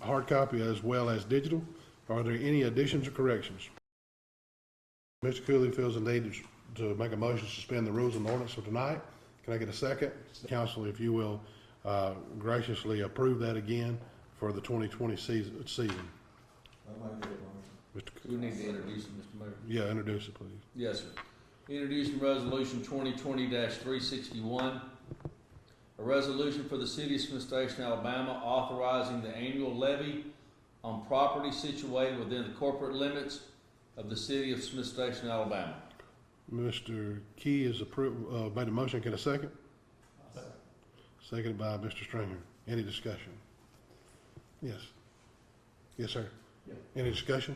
hard copy as well as digital. Are there any additions or corrections? Mr. Cooley feels the need to make a motion to suspend the rules and ordinance for tonight. Can I get a second? Council, if you will graciously approve that again for the 2020 season. We need to introduce it, Mr. Mayor. Yeah, introduce it, please. Yes, sir. Introducing resolution 2020-361, a resolution for the city of Smith Station, Alabama, authorizing the annual levy on property situated within the corporate limits of the city of Smith Station, Alabama. Mr. Key is made a motion. Can I second? Seconded by Mr. Stringer. Any discussion? Yes. Yes, sir. Yeah. Any discussion?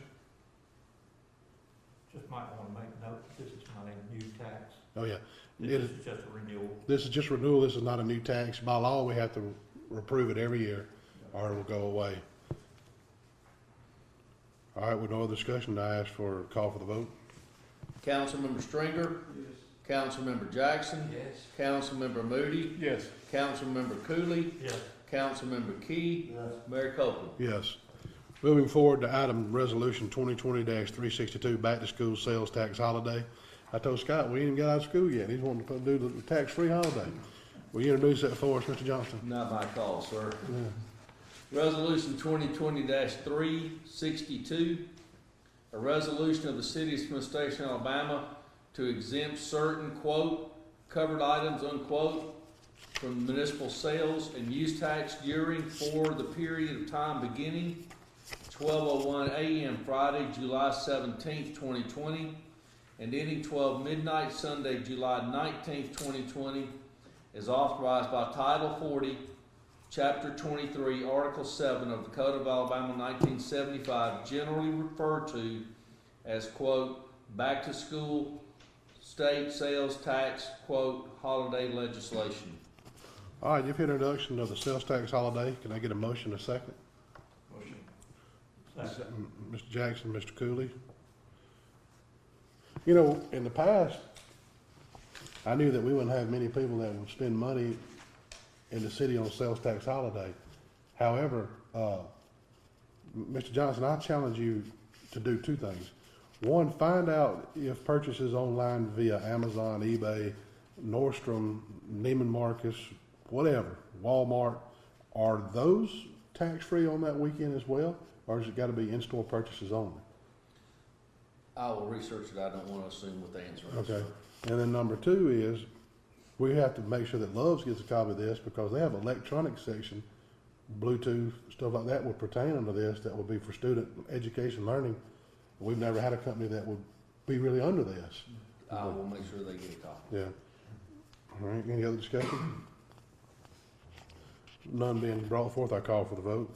Just might want to make a note that this is not a new tax. Oh, yeah. This is just a renewal. This is just renewal. This is not a new tax. By law, we have to approve it every year or it will go away. All right, with no other discussion, I ask for a call for the vote. Councilmember Stringer? Yes. Councilmember Jackson? Yes. Councilmember Moody? Yes. Councilmember Cooley? Yes. Councilmember Key? Yes. Mayor Copeland? Yes. Moving forward to item resolution 2020-362, back to school sales tax holiday. I told Scott we ain't even got out of school yet. He's wanting to do the tax-free holiday. Will you introduce that for us, Mr. Johnston? Not my call, sir. Yeah. Resolution 2020-362, a resolution of the city of Smith Station, Alabama, to exempt certain, quote, covered items, unquote, from municipal sales and use tax for the period of time beginning 12:01 a.m. Friday, July 17th, 2020, and ending 12 midnight Sunday, July 19th, 2020, as authorized by Title 40, Chapter 23, Article 7 of the Code of Alabama 1975, generally referred to as, quote, back to school state sales tax, quote, holiday legislation. All right, you've introduction of the sales tax holiday. Can I get a motion a second? Motion. Mr. Jackson, Mr. Cooley. You know, in the past, I knew that we wouldn't have many people that would spend money in the city on sales tax holiday. However, Mr. Johnson, I challenge you to do two things. One, find out if purchases online via Amazon, eBay, Nordstrom, Neiman Marcus, whatever, Walmart, are those tax-free on that weekend as well? Or has it got to be in-store purchases only? I will research it. I don't want to assume what the answer is. Okay. And then number two is, we have to make sure that Love's gets a copy of this because they have an electronic section, Bluetooth, stuff like that would pertain under this that would be for student education learning. We've never had a company that would be really under this. I will make sure they get a copy. Yeah. All right, any other discussion? None being brought forth, I call for the vote.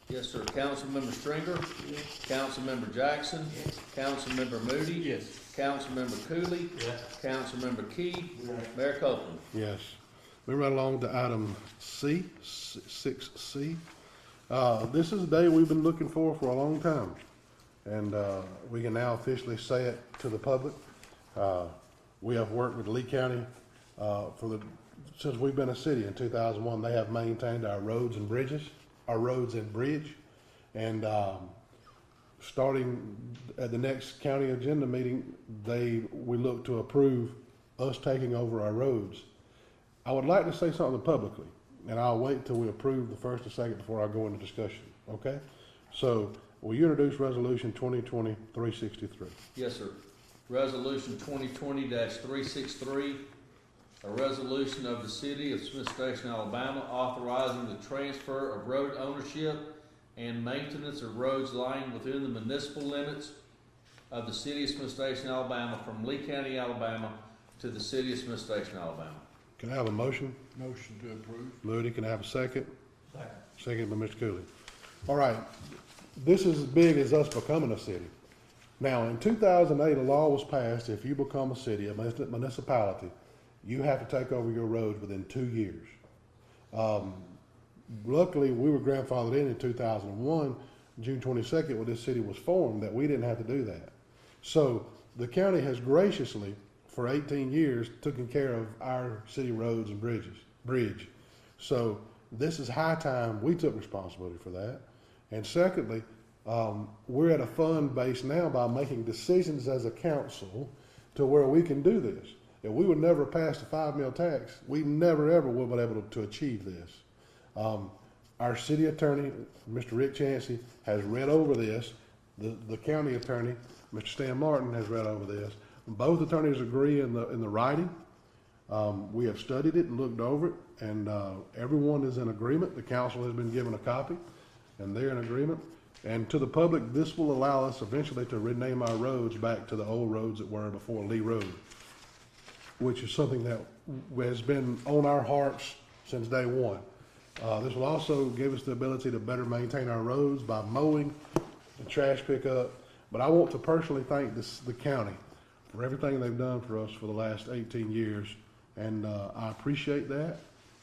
Yes, sir. Councilmember Stringer? Yes. Councilmember Jackson? Yes. Councilmember Moody? Yes. Councilmember Cooley? Yes. Councilmember Key? Yes. Mayor Copeland? Yes. Moving right along to item C, 6C. This is a day we've been looking for a long time. And we can now officially say it to the public. We have worked with Lee County since we've been a city in 2001. They have maintained our roads and bridge. And starting at the next county agenda meeting, we look to approve us taking over our roads. I would like to say something publicly, and I'll wait until we approve the first and second before I go into discussion, okay? So, will you introduce resolution 2020-363? Yes, sir. Resolution 2020-363, a resolution of the city of Smith Station, Alabama, authorizing the transfer of road ownership and maintenance of roads lying within the municipal limits of the city of Smith Station, Alabama, from Lee County, Alabama, to the city of Smith Station, Alabama. Can I have a motion? Motion to approve. Moody, can I have a second? Second. Second by Mr. Cooley. All right, this is as big as us becoming a city. Now, in 2008, a law was passed, if you become a city, a municipality, you have to take over your roads within 2 years. Luckily, we were grandfathered in 2001, June 22nd, when this city was formed, that we didn't have to do that. So the county has graciously, for 18 years, taken care of our city roads and bridge. So this is high time we took responsibility for that. And secondly, we're at a fund base now by making decisions as a council to where we can do this. If we would never pass the 5 mil tax, we never ever would have been able to achieve this. Our city attorney, Mr. Rick Chansey, has read over this. The county attorney, Mr. Stan Martin, has read over this. Both attorneys agree in the writing. We have studied it and looked over it, and everyone is in agreement. The council has been given a copy, and they're in agreement. And to the public, this will allow us eventually to rename our roads back to the old roads that were before Lee Road, which is something that has been on our hearts since day one. This will also give us the ability to better maintain our roads by mowing and trash pickup. But I want to personally thank the county for everything they've done for us for the last 18 years. And I appreciate that.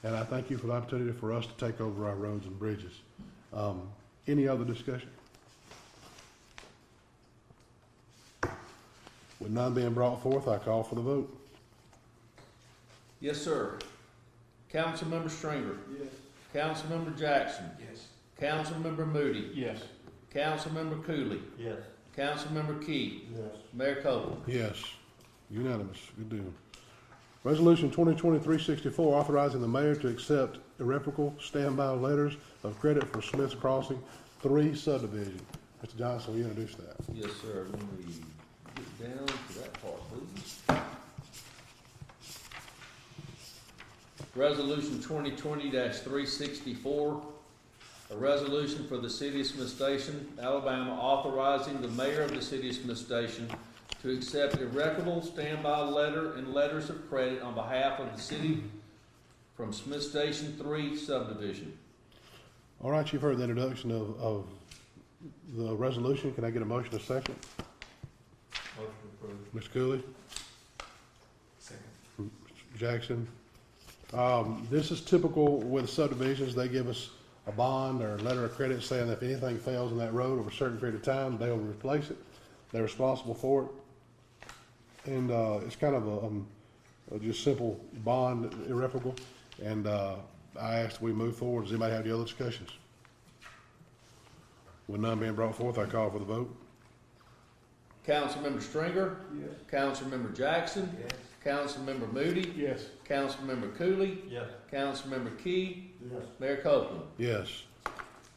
And I thank you for the opportunity for us to take over our roads and bridges. Any other discussion? With none being brought forth, I call for the vote. Yes, sir. Councilmember Stringer. Yes. Councilmember Jackson. Yes. Councilmember Moody. Yes. Councilmember Cooley. Yes. Councilmember Key. Yes. Mayor Copeland. Yes. Unanimous. Good deal. Resolution 2023-64, authorizing the mayor to accept irrevocable standby letters of credit for Smith's Crossing 3 subdivision. Mr. Johnson, will you introduce that? Yes, sir. Let me get down to that part, please. Resolution 2020-364, a resolution for the city of Smith Station, Alabama, authorizing the mayor of the city of Smith Station to accept irrevocable standby letter and letters of credit on behalf of the city from Smith Station 3 subdivision. All right, you've heard the introduction of the resolution. Can I get a motion a second? Motion approved. Mr. Cooley? Second. Mr. Jackson? This is typical with subdivisions. They give us a bond or a letter of credit saying that if anything fails in that road over a certain period of time, they'll replace it. They're responsible for it. And it's kind of a just simple bond, irrevocable. And I asked we move forward. Does anybody have any other discussions? With none being brought forth, I call for the vote. Councilmember Stringer? Yes. Councilmember Jackson? Yes. Councilmember Moody? Yes. Councilmember Cooley? Yes. Councilmember Key? Yes. Mayor Copeland? Yes.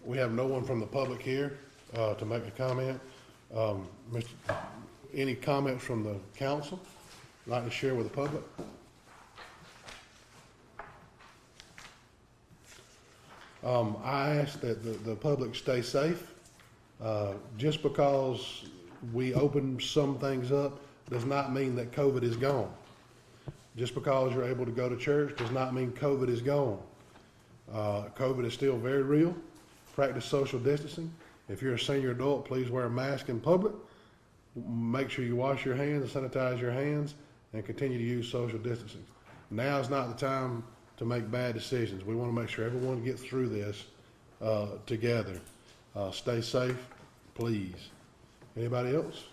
We have no one from the public here to make a comment. Any comments from the council like to share with the public? I ask that the public stay safe. Just because we open some things up does not mean that COVID is gone. Just because you're able to go to church does not mean COVID is gone. COVID is still very real. Practice social distancing. If you're a senior adult, please wear a mask in public. Make sure you wash your hands and sanitize your hands and continue to use social distancing. Now is not the time to make bad decisions. We want to make sure everyone gets through this together. Stay safe, please. Anybody else?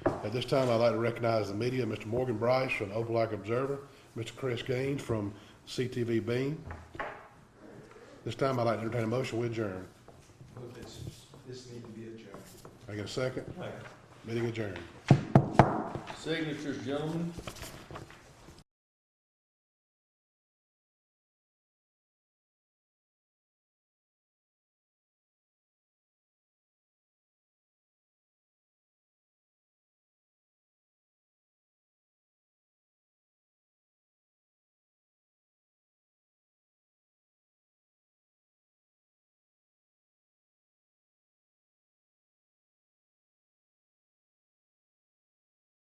At this time, I'd like to recognize the media, Mr. Morgan Bryce from the Opelika Observer, Mr. Chris Gaines from CTVBeam. This time, I'd like to entertain a motion we adjourn. Move this need to be adjourned. I get a second? Second. Meeting adjourned. Signatures, gentlemen.